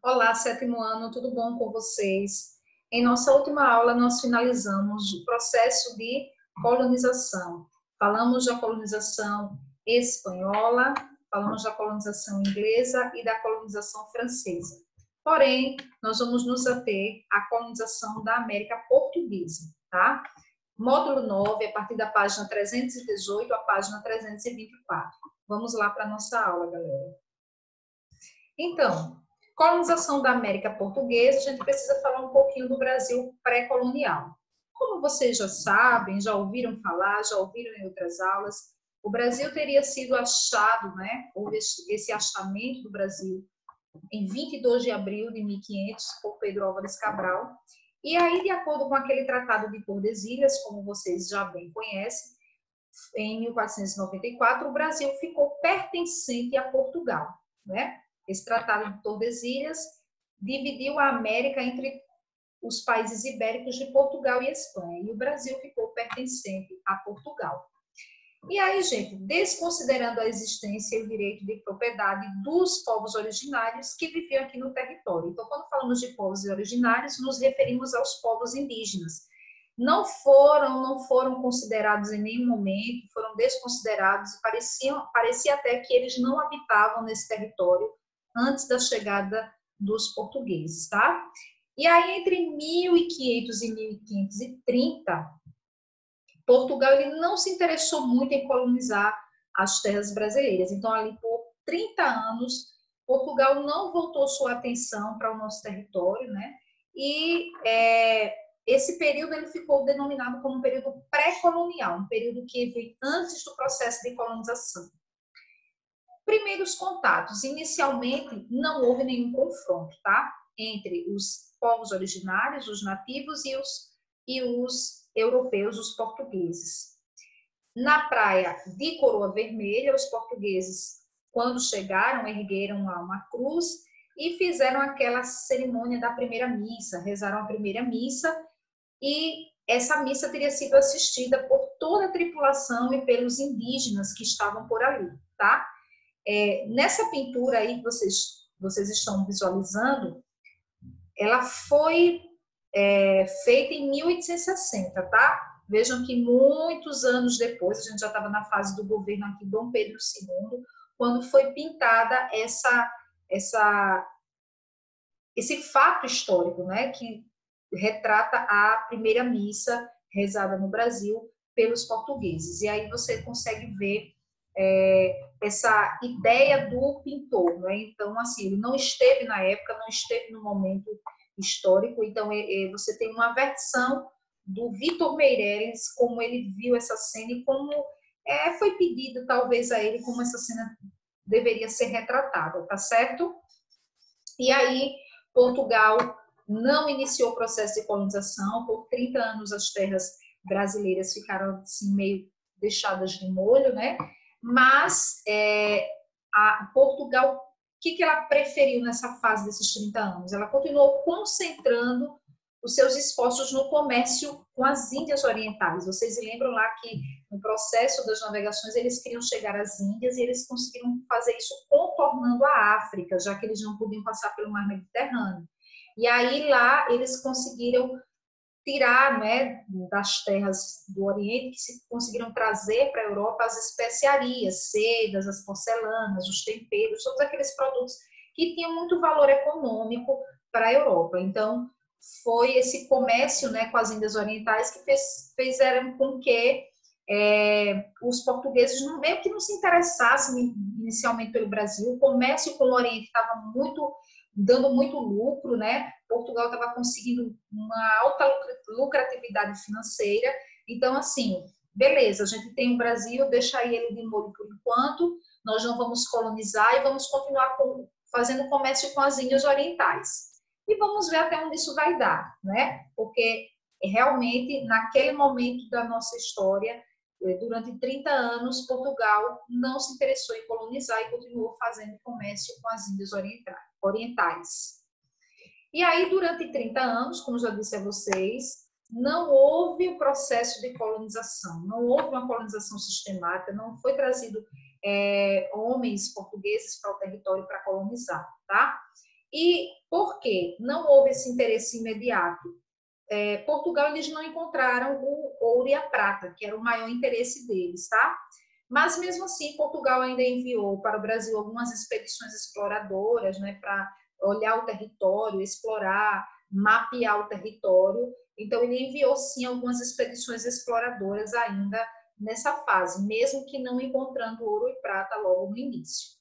Olá, sétimo ano, tudo bom com vocês? Em nossa última aula, nós finalizamos o processo de colonização. Falamos da colonização espanhola, falamos da colonização inglesa e da colonização francesa. Porém, nós vamos nos ater à colonização da América Portuguesa, tá? Módulo 9, a partir da página 318 à página 324. Vamos lá para a nossa aula, galera. Então, colonização da América Portuguesa, a gente precisa falar um pouquinho do Brasil pré-colonial. Como vocês já sabem, já ouviram falar, já ouviram em outras aulas, o Brasil teria sido achado, né? Houve esse achamento do Brasil em 22 de abril de 1500 por Pedro Álvares Cabral. E aí, de acordo com aquele Tratado de Tordesilhas, como vocês já bem conhecem, em 1494, o Brasil ficou pertencente a Portugal, né? Esse Tratado de Tordesilhas dividiu a América entre os países ibéricos de Portugal e Espanha, e o Brasil ficou pertencente a Portugal. E aí, gente, desconsiderando a existência e o direito de propriedade dos povos originários que viviam aqui no território. Então, quando falamos de povos originários, nos referimos aos povos indígenas. Não foram considerados em nenhum momento, foram desconsiderados e parecia até que eles não habitavam nesse território antes da chegada dos portugueses, tá? E aí, entre 1500 e 1530, Portugal ele não se interessou muito em colonizar as terras brasileiras. Então, ali por 30 anos, Portugal não voltou sua atenção para o nosso território, né? E esse período ele ficou denominado como um período pré-colonial, um período que veio antes do processo de colonização. Primeiros contatos. Inicialmente, não houve nenhum confronto, tá? Entre os povos originários, os nativos e os europeus, os portugueses. Na praia de Coroa Vermelha, os portugueses, quando chegaram, ergueram lá uma cruz e fizeram aquela cerimônia da primeira missa, rezaram a primeira missa, e essa missa teria sido assistida por toda a tripulação e pelos indígenas que estavam por ali, tá? Nessa pintura aí que vocês estão visualizando, ela foi feita em 1860, tá? Vejam que muitos anos depois, a gente já estava na fase do governo aqui, Dom Pedro II, quando foi pintada esse fato histórico, né, que retrata a primeira missa rezada no Brasil pelos portugueses. E aí você consegue ver essa ideia do pintor, né? Então, assim, ele não esteve na época, não esteve no momento histórico, então você tem uma versão do Vitor Meireles, como ele viu essa cena e como foi pedido talvez a ele como essa cena deveria ser retratada, tá certo? E aí, Portugal não iniciou o processo de colonização, por 30 anos as terras brasileiras ficaram assim meio deixadas de molho, né? Mas Portugal, o que ela preferiu nessa fase desses 30 anos? Ela continuou concentrando os seus esforços no comércio com as Índias Orientais. Vocês lembram lá que no processo das navegações eles queriam chegar às Índias e eles conseguiram fazer isso contornando a África, já que eles não podiam passar pelo mar Mediterrâneo. E aí lá eles conseguiram tirar, né, das terras do Oriente, que se conseguiram trazer para a Europa as especiarias, sedas, as porcelanas, os temperos, todos aqueles produtos que tinham muito valor econômico para a Europa. Então, foi esse comércio, né, com as Índias Orientais que fizeram com que os portugueses meio que não se interessassem inicialmente pelo Brasil. O comércio com o Oriente estava dando muito lucro, né? Portugal estava conseguindo uma alta lucratividade financeira. Então, assim, beleza, a gente tem o Brasil, deixa ele de molho por enquanto, nós não vamos colonizar e vamos continuar fazendo comércio com as Índias Orientais. E vamos ver até onde isso vai dar, né? Porque realmente, naquele momento da nossa história, durante 30 anos, Portugal não se interessou em colonizar e continuou fazendo comércio com as Índias Orientais. E aí, durante 30 anos, como já disse a vocês, não houve o processo de colonização, não houve uma colonização sistemática, não foi trazido homens portugueses para o território para colonizar, tá? E por quê? Não houve esse interesse imediato. Portugal, eles não encontraram o ouro e a prata, que era o maior interesse deles, tá? Mas, mesmo assim, Portugal ainda enviou para o Brasil algumas expedições exploradoras, né, para olhar o território, explorar, mapear o território. Então, ele enviou, sim, algumas expedições exploradoras ainda nessa fase, mesmo que não encontrando ouro e prata logo no início.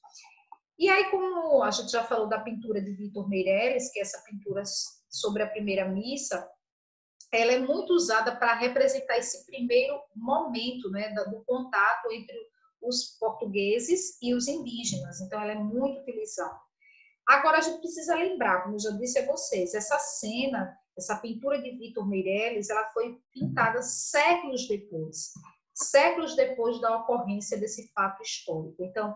E aí, como a gente já falou da pintura de Vítor Meirelles, que é essa pintura sobre a primeira missa, ela é muito usada para representar esse primeiro momento, né, do contato entre os portugueses e os indígenas. Então, ela é muito utilizada. Agora, a gente precisa lembrar, como eu já disse a vocês, essa cena, essa pintura de Vítor Meirelles, ela foi pintada séculos depois da ocorrência desse fato histórico. Então,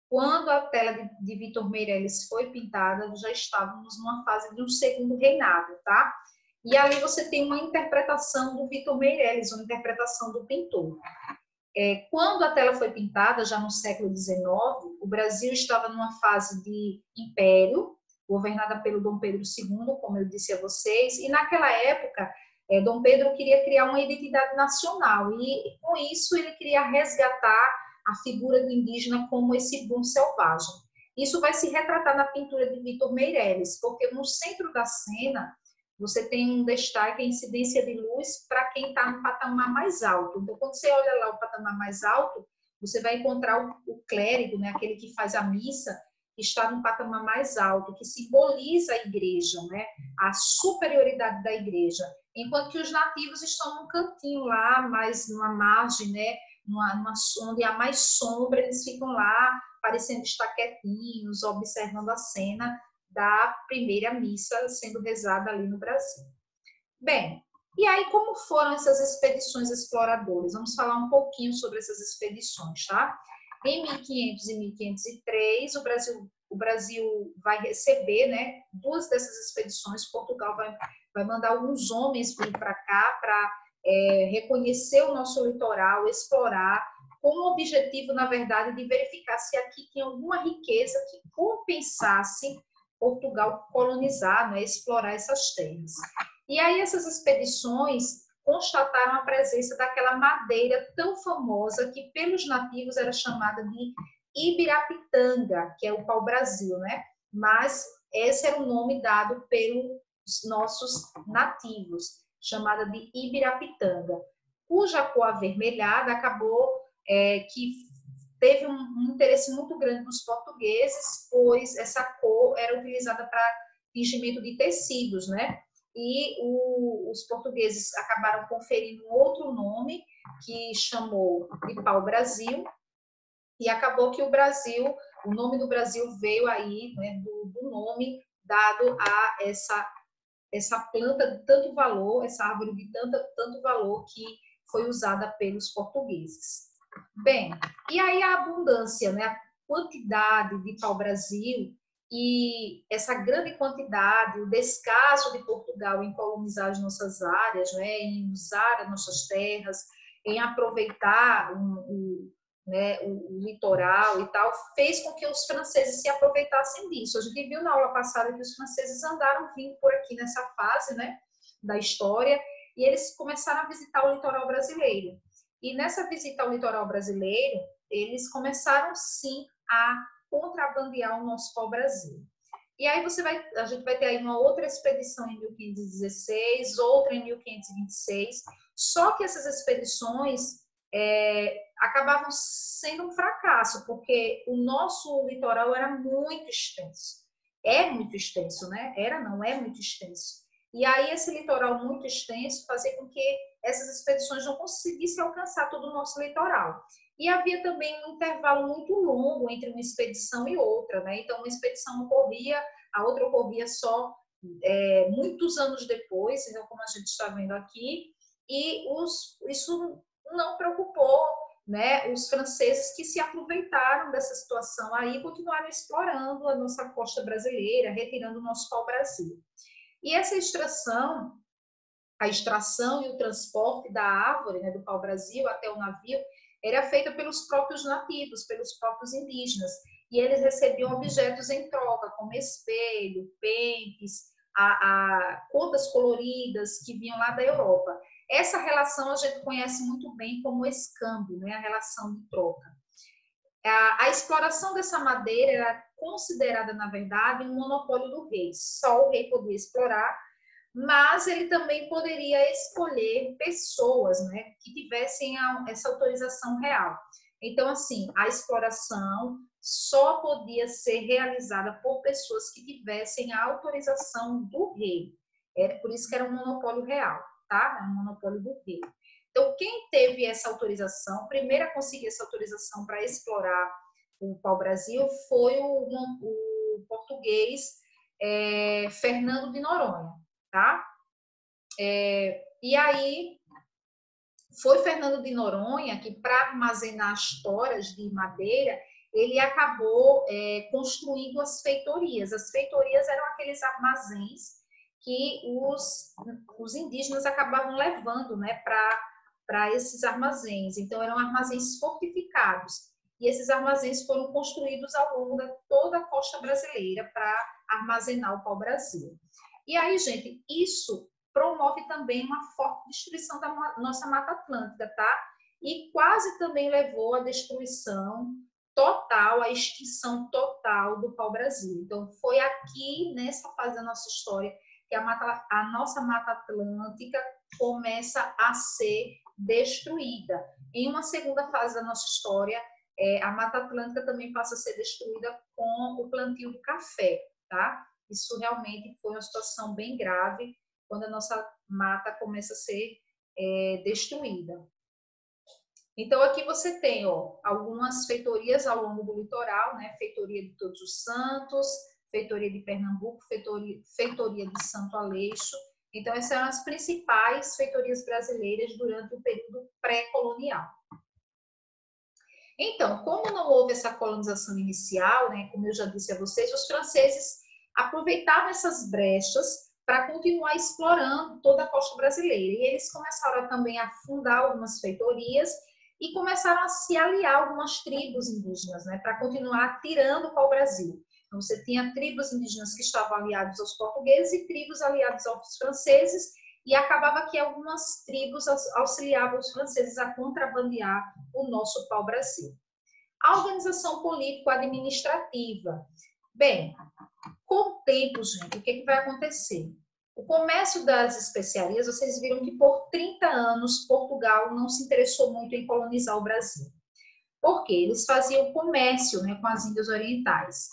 quando a tela de Vítor Meirelles foi pintada, já estávamos numa fase de um segundo reinado, tá? E ali você tem uma interpretação do Vítor Meirelles, uma interpretação do pintor. Quando a tela foi pintada, já no século XIX, o Brasil estava numa fase de império, governada pelo Dom Pedro II, como eu disse a vocês, e naquela época, Dom Pedro queria criar uma identidade nacional, e com isso ele queria resgatar a figura do indígena como esse bom selvagem. Isso vai se retratar na pintura de Vítor Meirelles, porque no centro da cena você tem um destaque, a incidência de luz para quem está no patamar mais alto. Então, quando você olha lá o patamar mais alto, você vai encontrar o clérigo, né, aquele que faz a missa, que está no patamar mais alto, que simboliza a igreja, né, a superioridade da igreja. Enquanto que os nativos estão num cantinho lá, mais numa margem, né, onde há mais sombra, eles ficam lá, parecendo estar quietinhos, observando a cena da primeira missa sendo rezada ali no Brasil. Bem, e aí como foram essas expedições exploradoras? Vamos falar um pouquinho sobre essas expedições, tá? Em 1500 e 1503, o Brasil vai receber, né, duas dessas expedições. Portugal vai mandar alguns homens vir para cá para reconhecer o nosso litoral, explorar, com o objetivo, na verdade, de verificar se aqui tem alguma riqueza que compensasse Portugal colonizar, né, explorar essas terras. E aí essas expedições constataram a presença daquela madeira tão famosa que pelos nativos era chamada de Ibirapitanga, que é o pau-brasil, né? Mas esse era o nome dado pelos nossos nativos, chamada de Ibirapitanga, cuja cor avermelhada acabou que teve um interesse muito grande dos portugueses, pois essa cor era utilizada para tingimento de tecidos, né? E os portugueses acabaram conferindo um outro nome, que chamou de pau-brasil, e acabou que o nome do Brasil veio aí, né, do nome dado a essa planta de tanto valor, essa árvore de tanto valor que foi usada pelos portugueses. Bem, e aí a abundância, né, a quantidade de pau-brasil e essa grande quantidade, o descaso de Portugal em colonizar as nossas áreas, né, em usar as nossas terras, em aproveitar o litoral e tal, fez com que os franceses se aproveitassem disso. A gente viu na aula passada que os franceses andaram vindo por aqui nessa fase, né, da história, e eles começaram a visitar o litoral brasileiro. E nessa visita ao litoral brasileiro, eles começaram, sim, a contrabandear o nosso pau-brasil. E aí a gente vai ter aí uma outra expedição em 1516, outra em 1526, só que essas expedições acabavam sendo um fracasso, porque o nosso litoral era muito extenso. É muito extenso, né? Não é muito extenso. E aí esse litoral muito extenso fazia com que essas expedições não conseguissem alcançar todo o nosso litoral. E havia também um intervalo muito longo entre uma expedição e outra, né? Então, uma expedição ocorria, a outra ocorria só muitos anos depois, então, como a gente está vendo aqui, e isso não preocupou, né, os franceses, que se aproveitaram dessa situação aí e continuaram explorando a nossa costa brasileira, retirando o nosso pau-brasil. E essa extração, a extração e o transporte da árvore, né, do pau-brasil até o navio, era feita pelos próprios nativos, pelos próprios indígenas. e eles recebiam objetos em troca, como espelho, pentes, contas coloridas que vinham lá da Europa. Essa relação a gente conhece muito bem como escambo, né? A relação de troca. A exploração dessa madeira era considerada, na verdade, um monopólio do rei. Só o rei podia explorar, mas ele também poderia escolher pessoas, né, que tivessem essa autorização real. Então, assim, a exploração só podia ser realizada por pessoas que tivessem a autorização do rei. Por isso que era um monopólio real, tá? Era um monopólio do rei. Então, quem teve essa autorização, primeiro a conseguir essa autorização para explorar o pau-brasil foi o português Fernando de Noronha, tá? E aí, foi Fernando de Noronha que, para armazenar as toras de madeira, ele acabou construindo as feitorias. As feitorias eram aqueles armazéns que os indígenas acabavam levando, né, para esses armazéns. Então, eram armazéns fortificados. E esses armazéns foram construídos ao longo de toda a costa brasileira para armazenar o pau-brasil. E aí, gente, isso promove também uma forte destruição da nossa Mata Atlântica, tá? E quase também levou à destruição total, à extinção total do pau-brasil. Então, foi aqui, nessa fase da nossa história, que a nossa Mata Atlântica começa a ser destruída. Em uma segunda fase da nossa história, a Mata Atlântica também passa a ser destruída com o plantio do café, tá? Isso realmente foi uma situação bem grave quando a nossa mata começa a ser destruída. Então, aqui você tem algumas feitorias ao longo do litoral, né? Feitoria de Todos os Santos, Feitoria de Pernambuco, Feitoria de Santo Aleixo. Então, essas são as principais feitorias brasileiras durante o período pré-colonial. Então, como não houve essa colonização inicial, né, como eu já disse a vocês, os franceses aproveitavam essas brechas para continuar explorando toda a costa brasileira. E eles começaram também a fundar algumas feitorias e começaram a se aliar a algumas tribos indígenas, né, para continuar tirando o pau-brasil. Então, você tinha tribos indígenas que estavam aliados aos portugueses e tribos aliadas aos franceses, e acabava que algumas tribos auxiliavam os franceses a contrabandear o nosso pau-brasil. A organização político-administrativa. Bem, com o tempo, gente, o que vai acontecer? O comércio das especiarias, vocês viram que por 30 anos Portugal não se interessou muito em colonizar o Brasil. Por quê? Eles faziam comércio, né, com as Índias Orientais.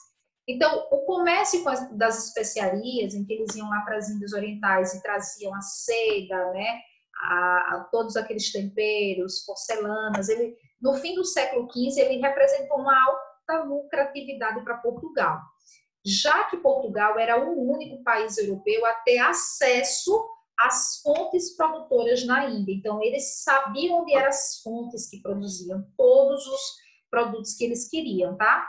Então, o comércio das especiarias, em que eles iam lá para as Índias Orientais e traziam a seda, né, todos aqueles temperos, porcelanas, no fim do século XV, ele representou uma alta lucratividade para Portugal, já que Portugal era o único país europeu a ter acesso às fontes produtoras na Índia. Então, eles sabiam onde eram as fontes que produziam todos os produtos que eles queriam, tá?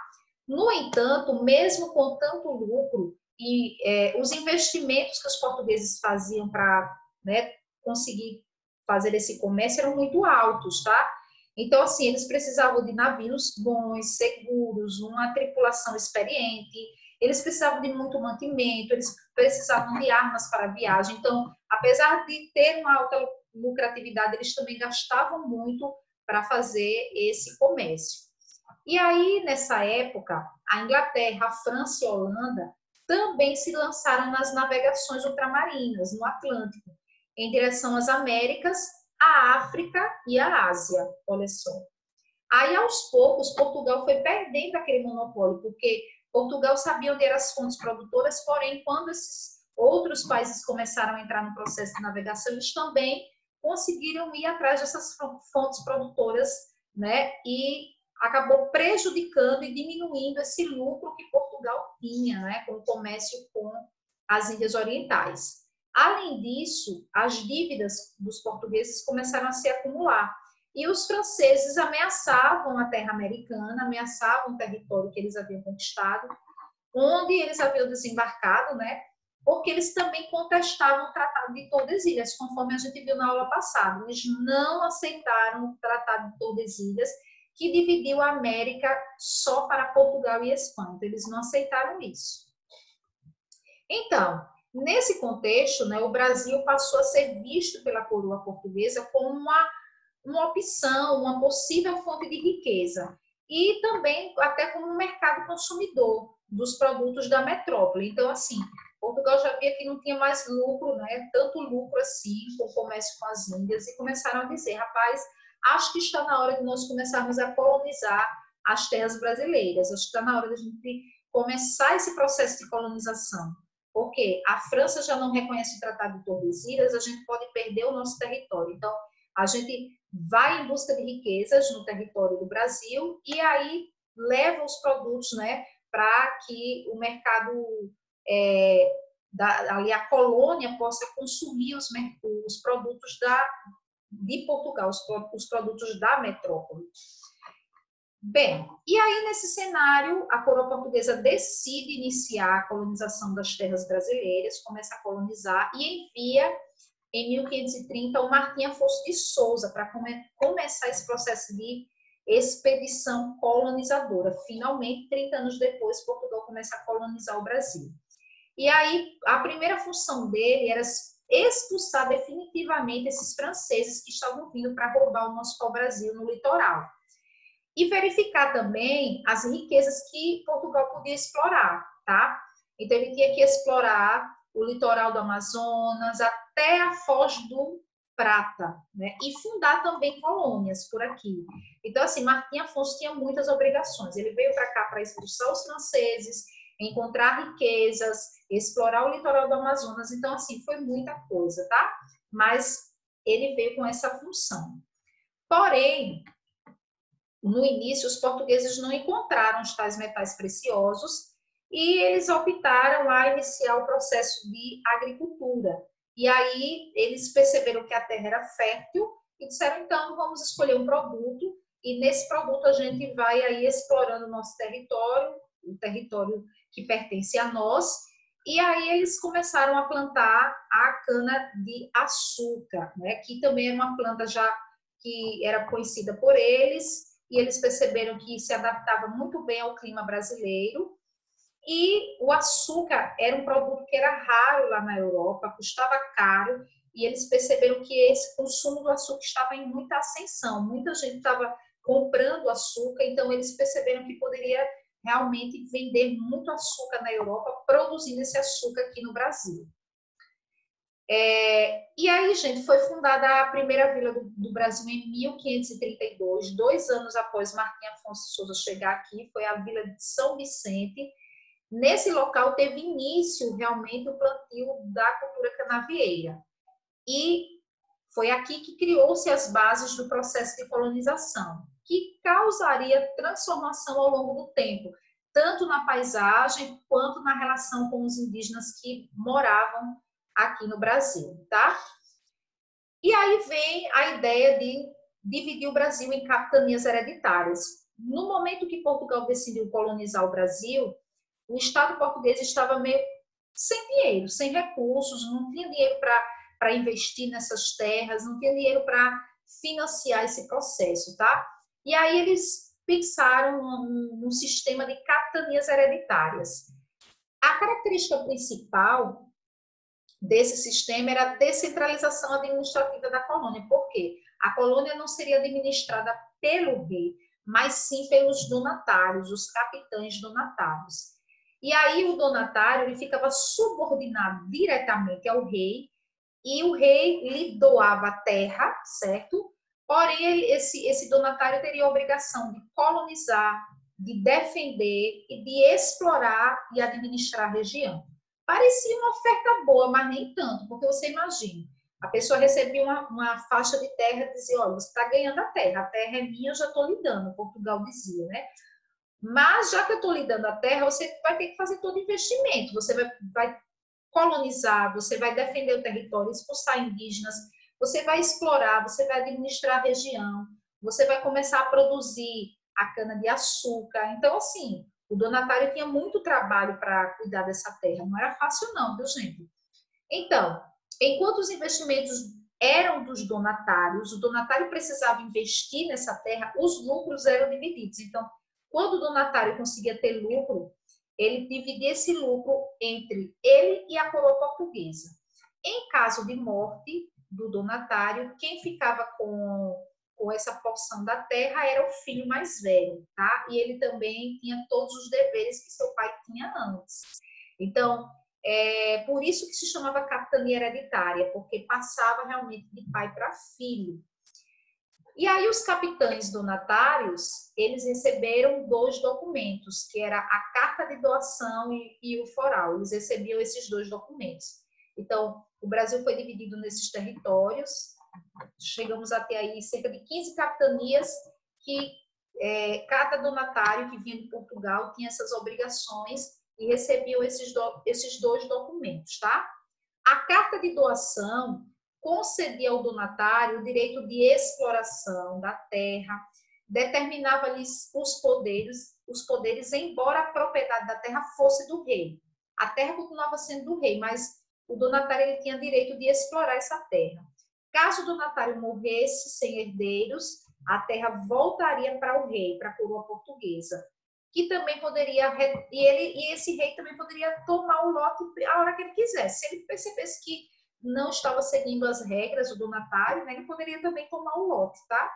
No entanto, mesmo com tanto lucro e os investimentos que os portugueses faziam para, né, conseguir fazer esse comércio eram muito altos, tá? Então, assim, eles precisavam de navios bons, seguros, uma tripulação experiente, eles precisavam de muito mantimento, eles precisavam de armas para a viagem. Então, apesar de ter uma alta lucratividade, eles também gastavam muito para fazer esse comércio. E aí, nessa época, a Inglaterra, a França e a Holanda também se lançaram nas navegações ultramarinas, no Atlântico, em direção às Américas, à África e à Ásia. Olha só. Aí, aos poucos, Portugal foi perdendo aquele monopólio, porque Portugal sabia onde eram as fontes produtoras, porém, quando esses outros países começaram a entrar no processo de navegação, eles também conseguiram ir atrás dessas fontes produtoras, né? E acabou prejudicando e diminuindo esse lucro que Portugal tinha, né, com o comércio com as Índias Orientais. Além disso, as dívidas dos portugueses começaram a se acumular e os franceses ameaçavam a terra americana, ameaçavam o território que eles haviam conquistado, onde eles haviam desembarcado, né, porque eles também contestavam o Tratado de Tordesilhas, conforme a gente viu na aula passada. Eles não aceitaram o Tratado de Tordesilhas, que dividiu a América só para Portugal e Espanha. Então, eles não aceitaram isso. Então, nesse contexto, né, o Brasil passou a ser visto pela coroa portuguesa como uma opção, uma possível fonte de riqueza. E também até como um mercado consumidor dos produtos da metrópole. Então, assim, Portugal já via que não tinha mais lucro, né? Tanto lucro assim com o comércio com as Índias, e começaram a dizer, rapaz, acho que está na hora de nós começarmos a colonizar as terras brasileiras, acho que está na hora de a gente começar esse processo de colonização. Porque a França já não reconhece o Tratado de Tordesilhas, a gente pode perder o nosso território. Então, a gente vai em busca de riquezas no território do Brasil e aí leva os produtos, né, para que o mercado, ali a colônia possa consumir os produtos de Portugal, os produtos da metrópole. Bem, e aí nesse cenário, a coroa portuguesa decide iniciar a colonização das terras brasileiras, começa a colonizar e envia, em 1530, o Martim Afonso de Souza para começar esse processo de expedição colonizadora. Finalmente, 30 anos depois, Portugal começa a colonizar o Brasil. E aí, a primeira função dele era expulsar definitivamente esses franceses que estavam vindo para roubar o nosso pau-brasil no litoral. E verificar também as riquezas que Portugal podia explorar, tá? Então, ele tinha que explorar o litoral do Amazonas até a Foz do Prata, né? E fundar também colônias por aqui. Então, assim, Martim Afonso tinha muitas obrigações. Ele veio para cá para expulsar os franceses, encontrar riquezas, explorar o litoral do Amazonas. Então, assim, foi muita coisa, tá? Mas ele veio com essa função. Porém, no início, os portugueses não encontraram os tais metais preciosos e eles optaram a iniciar o processo de agricultura. E aí eles perceberam que a terra era fértil e disseram, então, vamos escolher um produto e nesse produto a gente vai aí explorando o nosso território, o território que pertence a nós, e aí eles começaram a plantar a cana-de-açúcar, né, que também é uma planta já que era conhecida por eles, e eles perceberam que se adaptava muito bem ao clima brasileiro. E o açúcar era um produto que era raro lá na Europa, custava caro, e eles perceberam que esse consumo do açúcar estava em muita ascensão, muita gente estava comprando açúcar, então eles perceberam que poderia realmente vender muito açúcar na Europa, produzindo esse açúcar aqui no Brasil. E aí, gente, foi fundada a primeira vila do Brasil em 1532, 2 anos após Martim Afonso de Souza chegar aqui, foi a Vila de São Vicente. Nesse local teve início realmente o plantio da cultura canavieira. E foi aqui que criou-se as bases do processo de colonização, que causaria transformação ao longo do tempo, tanto na paisagem quanto na relação com os indígenas que moravam aqui no Brasil, tá? E aí vem a ideia de dividir o Brasil em capitanias hereditárias. No momento que Portugal decidiu colonizar o Brasil, o Estado português estava meio sem dinheiro, sem recursos, não tinha dinheiro para investir nessas terras, não tinha dinheiro para financiar esse processo, tá? E aí eles pensaram num sistema de capitanias hereditárias. A característica principal desse sistema era a descentralização administrativa da colônia. Por quê? A colônia não seria administrada pelo rei, mas sim pelos donatários, os capitães donatários. E aí o donatário ele ficava subordinado diretamente ao rei e o rei lhe doava a terra, certo? Porém, esse donatário teria a obrigação de colonizar, de defender e de explorar e administrar a região. Parecia uma oferta boa, mas nem tanto, porque você imagina, a pessoa recebia uma faixa de terra e dizia, olha, você está ganhando a terra é minha, eu já estou lhe dando, Portugal dizia, né? Mas já que eu estou lhe dando a terra, você vai ter que fazer todo investimento, você vai colonizar, você vai defender o território, expulsar indígenas, você vai explorar, você vai administrar a região, você vai começar a produzir a cana-de-açúcar. Então, assim, o donatário tinha muito trabalho para cuidar dessa terra, não era fácil não, viu, gente? Então, enquanto os investimentos eram dos donatários, o donatário precisava investir nessa terra, os lucros eram divididos. Então, quando o donatário conseguia ter lucro, ele dividia esse lucro entre ele e a coroa portuguesa. Em caso de morte do donatário, quem ficava com essa porção da terra era o filho mais velho, tá? E ele também tinha todos os deveres que seu pai tinha antes. Então, é por isso que se chamava capitania hereditária, porque passava realmente de pai para filho. E aí os capitães donatários, eles receberam 2 documentos, que era a carta de doação e o foral. Eles recebiam esses 2 documentos. Então, o Brasil foi dividido nesses territórios. Chegamos até aí cerca de 15 capitanias que cada donatário que vinha de Portugal tinha essas obrigações e recebiam esses 2 documentos, tá? A carta de doação concedia ao donatário o direito de exploração da terra, determinava-lhes os poderes, embora a propriedade da terra fosse do rei. A terra continuava sendo do rei, mas o donatário ele tinha direito de explorar essa terra. Caso o donatário morresse sem herdeiros, a terra voltaria para o rei, para a coroa portuguesa, que também poderia, e esse rei também poderia tomar o lote a hora que ele quisesse. Se ele percebesse que não estava seguindo as regras do donatário, né, ele poderia também tomar o lote, tá?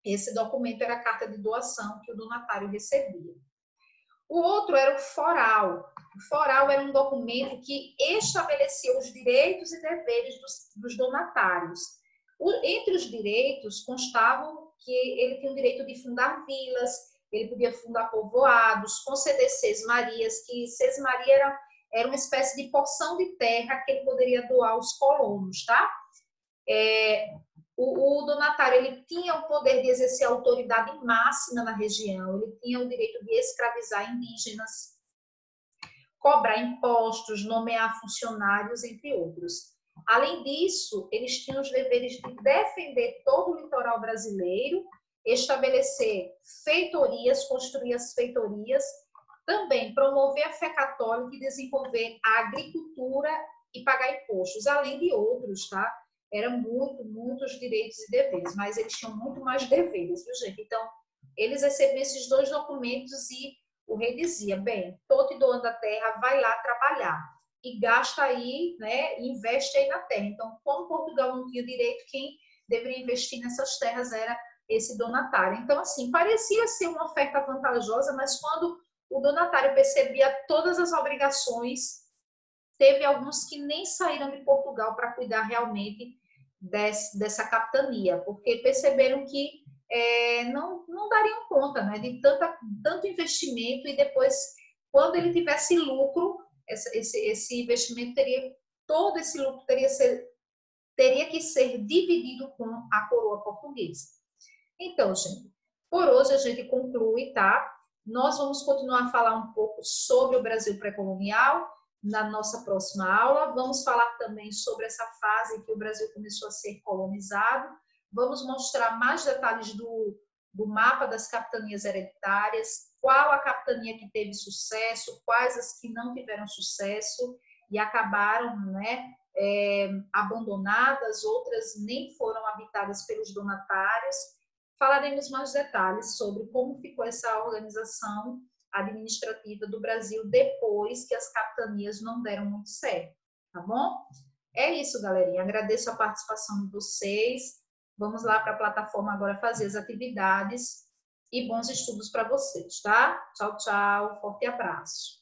Esse documento era a carta de doação que o donatário recebia. O outro era o foral. O foral era um documento que estabelecia os direitos e deveres dos donatários. Entre os direitos constavam que ele tinha o direito de fundar vilas, ele podia fundar povoados, conceder sesmarias, que sesmaria era uma espécie de porção de terra que ele poderia doar aos colonos, tá? O donatário ele tinha o poder de exercer a autoridade máxima na região, ele tinha o direito de escravizar indígenas, cobrar impostos, nomear funcionários, entre outros. Além disso, eles tinham os deveres de defender todo o litoral brasileiro, estabelecer feitorias, construir as feitorias, também promover a fé católica e desenvolver a agricultura e pagar impostos, além de outros, tá? Eram muitos direitos e deveres, mas eles tinham muito mais deveres, viu, gente? Então, eles recebiam esses 2 documentos e o rei dizia, bem, tô te doando a terra, vai lá trabalhar e gasta aí, né, investe aí na terra. Então, como Portugal não tinha direito, quem deveria investir nessas terras era esse donatário. Então, assim, parecia ser uma oferta vantajosa, mas quando o donatário percebia todas as obrigações, teve alguns que nem saíram de Portugal para cuidar realmente dessa capitania, porque perceberam que não dariam conta, né, de tanto investimento e depois, quando ele tivesse lucro, esse investimento todo esse lucro teria que ser dividido com a coroa portuguesa. Então, gente, por hoje a gente conclui, tá? Nós vamos continuar a falar um pouco sobre o Brasil pré-colonial na nossa próxima aula. Vamos falar também sobre essa fase em que o Brasil começou a ser colonizado. Vamos mostrar mais detalhes do mapa das capitanias hereditárias, qual a capitania que teve sucesso, quais as que não tiveram sucesso e acabaram, né, abandonadas, outras nem foram habitadas pelos donatários. Falaremos mais detalhes sobre como ficou essa organização administrativa do Brasil depois que as capitanias não deram muito certo, tá bom? É isso, galerinha. Agradeço a participação de vocês. Vamos lá para a plataforma agora fazer as atividades e bons estudos para vocês, tá? Tchau, tchau. Forte abraço.